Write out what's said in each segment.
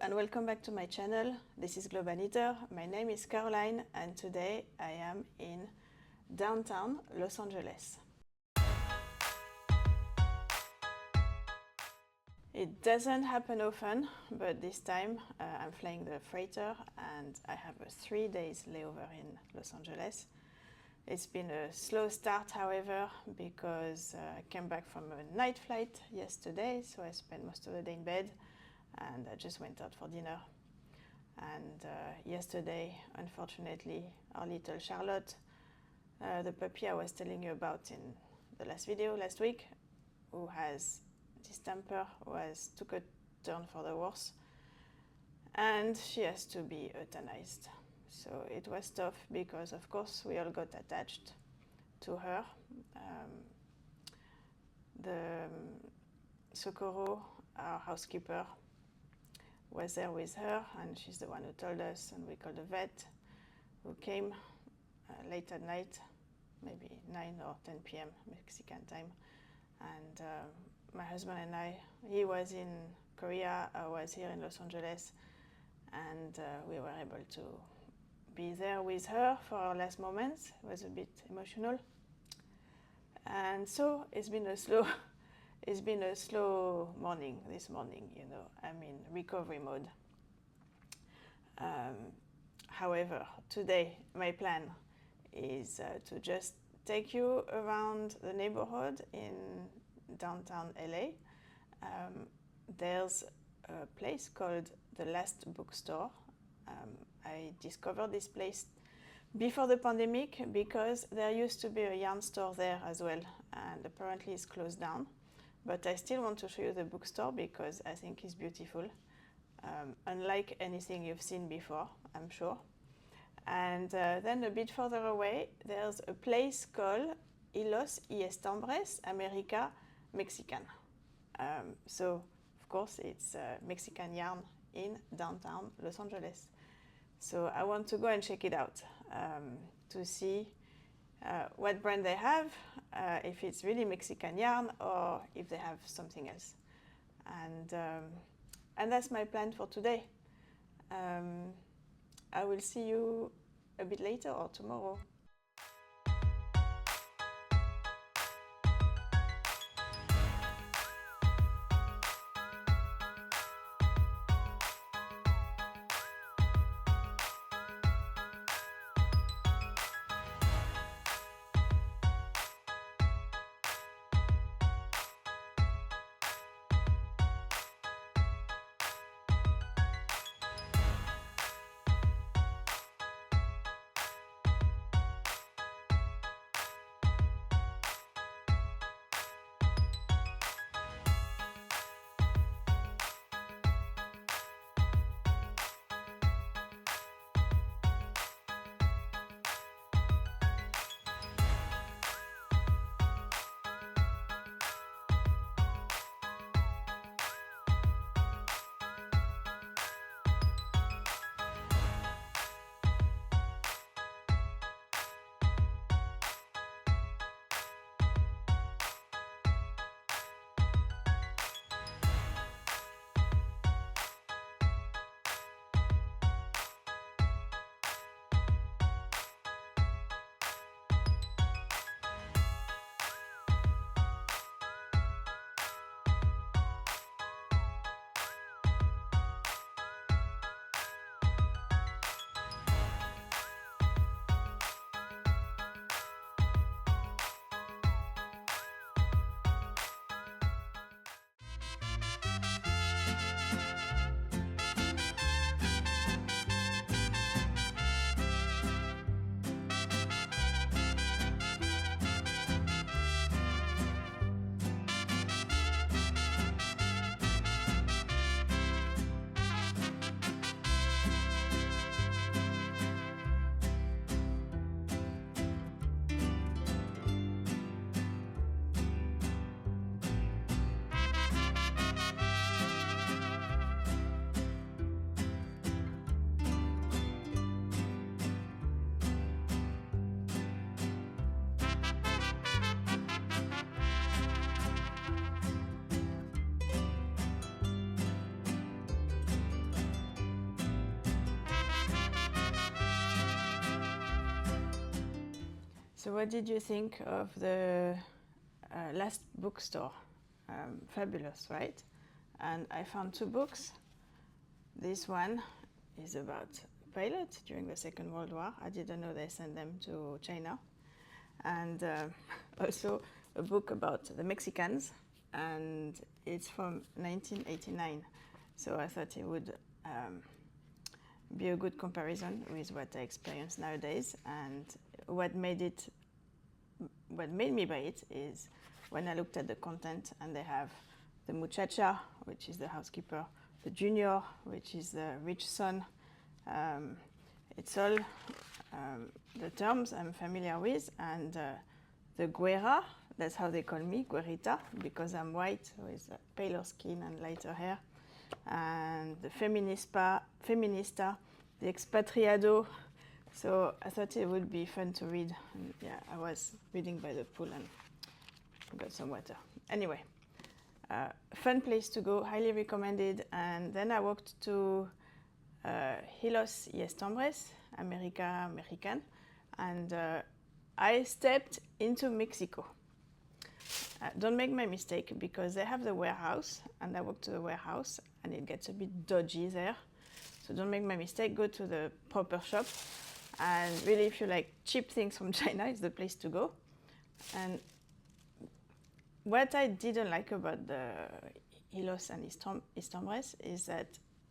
and welcome back to my channel. This is Globanitter. My name is Caroline and today I am in downtown Los Angeles. It doesn't happen often, but this time I'm flying the freighter and I have a 3 days layover in Los Angeles. It's been a slow start, however, because I came back from a night flight yesterday, so I spent most of the day in bed and I just went out for dinner. And yesterday, unfortunately, our little Charlotte, the puppy I was telling you about in the last video last week, who has distemper, took a turn for the worse, and she has to be euthanized. So it was tough because, of course, we all got attached to her. The Socorro, our housekeeper, was there with her, and she's the one who told us, and we called the vet, who came late at night, maybe 9 or 10 p.m. Mexican time. And my husband and I, he was in Korea, I was here in Los Angeles, and we were able to be there with her for our last moments. It was a bit emotional. And so it's been a slow morning this morning, you know. I'm in recovery mode. However, today my plan is to just take you around the neighborhood in downtown LA. There's a place called the Last Bookstore. I discovered this place before the pandemic because there used to be a yarn store there as well, and apparently it's closed down. But I still want to show you the bookstore because I think it's beautiful, unlike anything you've seen before, I'm sure. And then a bit further away, there's a place called Hilos y Estambres, America, Mexican. So, of course, it's Mexican yarn in downtown Los Angeles. So I want to go and check it out to see what brand they have, if it's really Mexican yarn or if they have something else. And that's my plan for today. I will see you a bit later or tomorrow. So what did you think of the Last Bookstore? Fabulous, right? And I found 2 books. This one is about pilots during the Second World War. I didn't know they sent them to China. And also a book about the Mexicans, and it's from 1989. So I thought it would be a good comparison with what I experience nowadays. And what made me buy it is when I looked at the content, and they have the muchacha, which is the housekeeper, the junior, which is the rich son. It's all the terms I'm familiar with, and the güera, that's how they call me, güerita, because I'm white with paler skin and lighter hair, and the feminista, the expatriado. So I thought it would be fun to read. And yeah, I was reading by the pool and got some water. Anyway, fun place to go, highly recommended. And then I walked to Hilos y Estambres, American, and I stepped into Mexico. Don't make my mistake, because they have the warehouse, and I walked to the warehouse, and it gets a bit dodgy there. So don't make my mistake, go to the proper shop. And really, if you like cheap things from China, it's the place to go. And what I didn't like about the Hilos and Estambres is that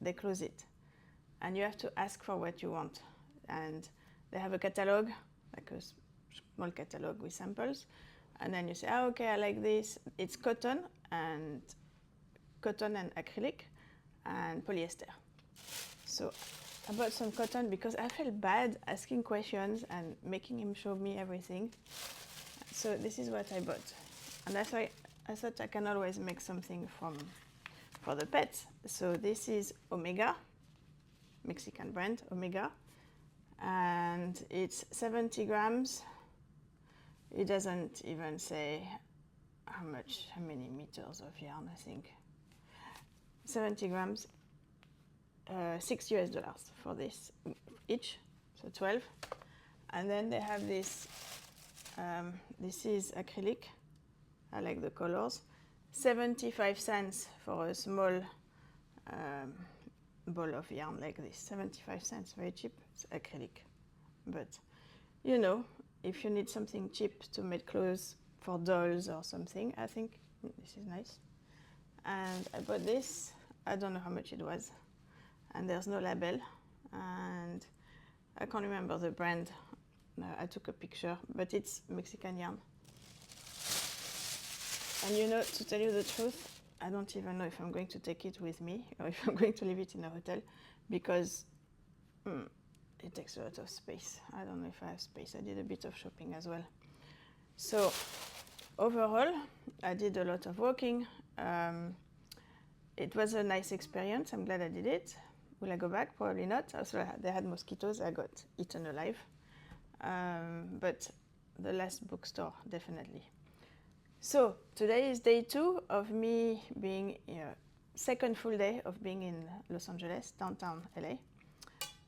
they close it. And you have to ask for what you want. And they have a catalog, like a small catalog with samples. And then you say, oh, okay, I like this. It's cotton and acrylic and polyester. So I bought some cotton because I felt bad asking questions and making him show me everything. So this is what I bought. And that's why I thought I can always make something for the pets. So this is Omega, Mexican brand, Omega. And it's 70 grams. It doesn't even say how many meters of yarn, I think. 70 grams, $6 US for this each, so 12. And then they have this, this is acrylic. I like the colors. 75 cents for a small ball of yarn like this. 75 cents, very cheap. It's acrylic. But, you know, if you need something cheap to make clothes for dolls or something, I think this is nice. And I bought this. I don't know how much it was. And there's no label. And I can't remember the brand. I took a picture, but it's Mexican yarn. And you know, to tell you the truth, I don't even know if I'm going to take it with me or if I'm going to leave it in a hotel, because it takes a lot of space. I don't know if I have space. I did a bit of shopping as well. So overall, I did a lot of walking. It was a nice experience. I'm glad I did it. Will I go back? Probably not. Also, they had mosquitoes. I got eaten alive. But the Last Bookstore, definitely. So today is day 2 of me being, second full day of being in Los Angeles, downtown LA.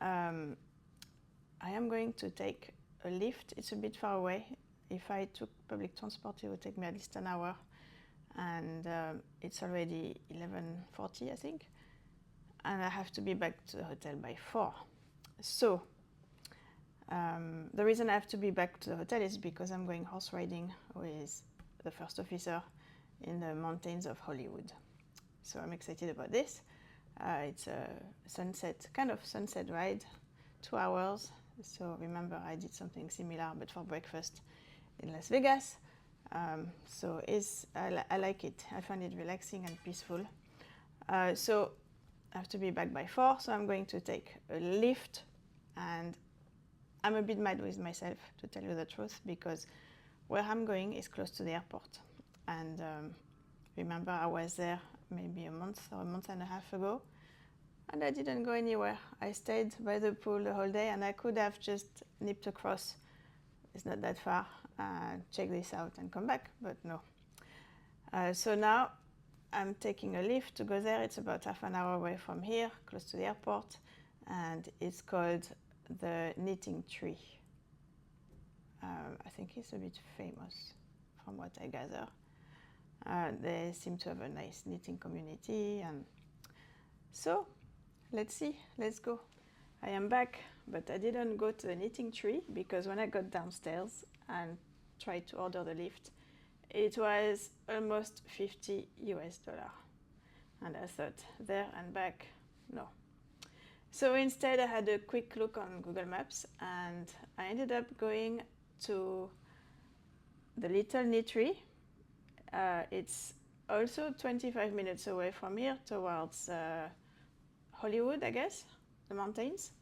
I am going to take a lift. It's a bit far away. If I took public transport, it would take me at least an hour. And it's already 11:40, I think. And I have to be back to the hotel by 4. So the reason I have to be back to the hotel is because I'm going horse riding with the first officer in the mountains of Hollywood. So I'm excited about this. It's a kind of sunset ride, 2 hours. So remember, I did something similar, but for breakfast in Las Vegas. So I like it. I find it relaxing and peaceful. So I have to be back by 4, so I'm going to take a lift. And I'm a bit mad with myself, to tell you the truth, because where I'm going is close to the airport. And remember, I was there maybe a month or a month and a half ago, and I didn't go anywhere. I stayed by the pool the whole day, and I could have just nipped across. It's not that far. Check this out and come back, but no. So now I'm taking a lift to go there. It's about half an hour away from here, close to the airport, and it's called the Knitting Tree. I think it's a bit famous from what I gather. They seem to have a nice knitting community, and so let's see, let's go. I am back, but I didn't go to the knitting tree because when I got downstairs and tried to order the lift, it was almost $50 US. And I thought, there and back, no. So instead I had a quick look on Google Maps, and I ended up going to the Little Knittery. It's also 25 minutes away from here towards Hollywood, I guess, the mountains.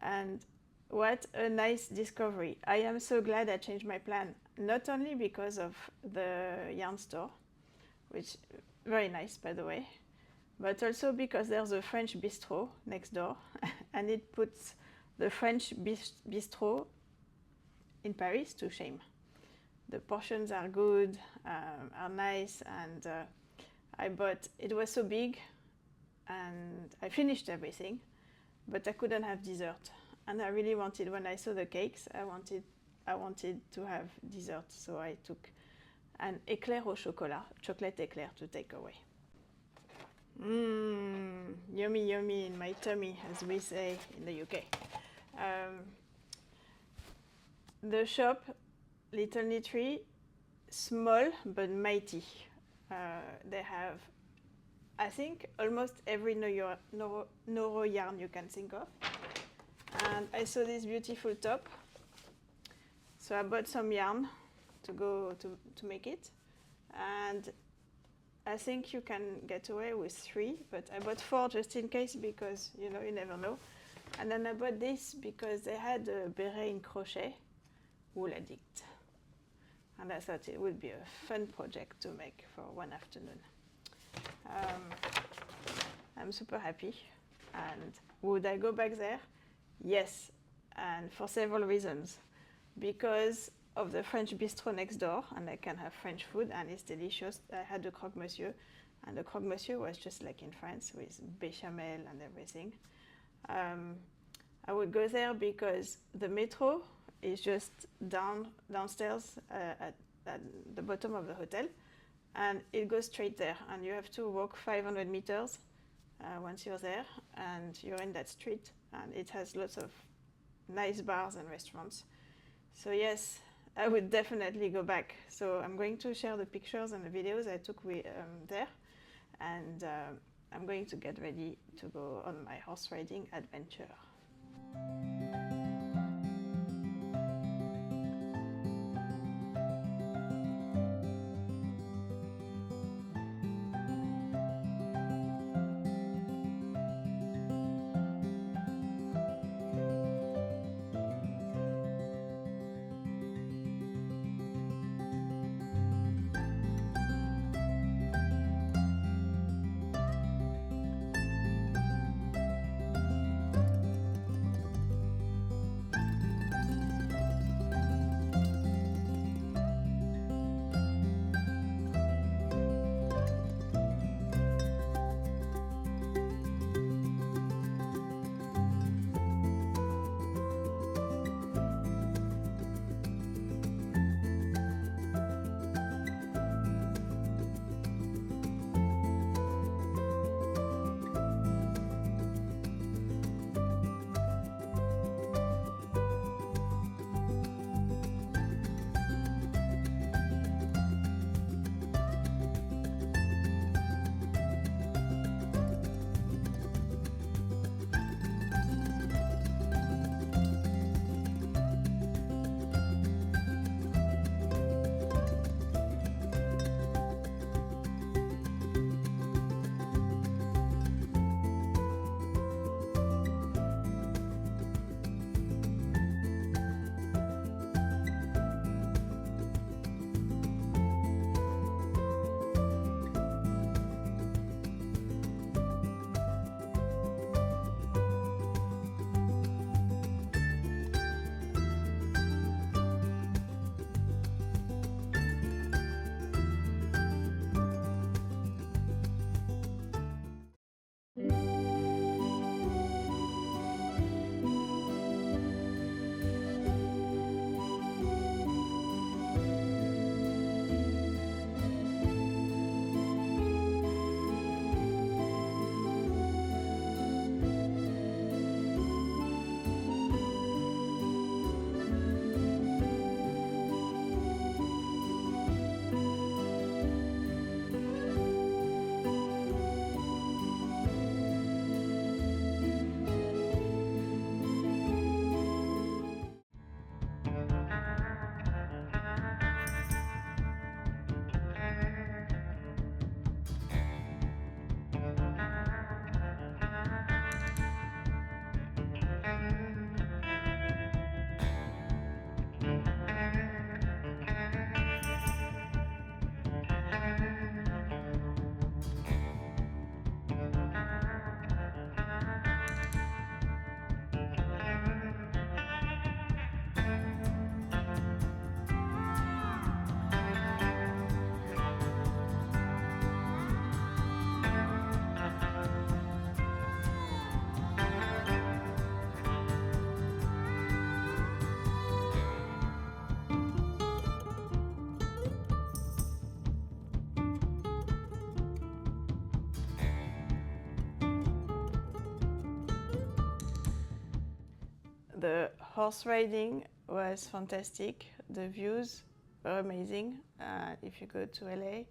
And what a nice discovery. I am so glad I changed my plan, not only because of the yarn store, which very nice by the way, but also because there's a French bistro next door and it puts the French bistro in Paris to shame. The portions are good, are nice, and I bought, it was so big and I finished everything, but I couldn't have dessert. And I really wanted, when I saw the cakes, I wanted to have dessert, so I took an éclair au chocolat, chocolate éclair to take away. Yummy, yummy in my tummy, as we say in the UK. The shop, Little Knittery, small but mighty. They have, I think, almost every Noro yarn you can think of. And I saw this beautiful top, so I bought some yarn to go to make it, and I think you can get away with 3, but I bought 4 just in case, because you know, you never know. And then I bought this because they had a beret in crochet, wool addict, and I thought it would be a fun project to make for one afternoon. I'm super happy, and would I go back there? Yes, and for several reasons. Because of the French bistro next door, and I can have French food, and it's delicious. I had the croque monsieur, and the croque monsieur was just like in France with béchamel and everything. I would go there because the metro is just downstairs at the bottom of the hotel, and it goes straight there, and you have to walk 500 meters once you're there, and you're in that street, and it has lots of nice bars and restaurants. So yes, I would definitely go back. So I'm going to share the pictures and the videos I took there, and I'm going to get ready to go on my horse riding adventure. The horse riding was fantastic. The views were amazing. If you go to LA,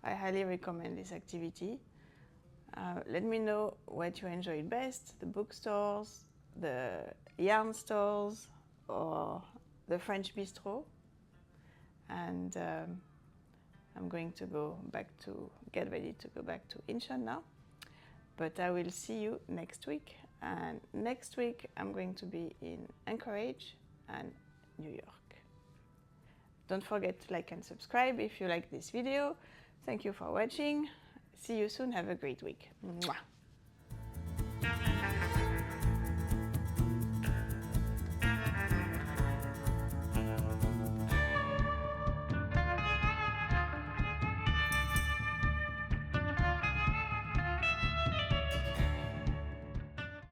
I highly recommend this activity. Let me know what you enjoyed best, the bookstores, the yarn stores, or the French bistro. And I'm going to get ready to go back to Incheon now. But I will see you next week. And next week I'm going to be in Anchorage and New York. Don't forget to like and subscribe if you like this video. Thank you for watching. See you soon. Have a great week. Mwah.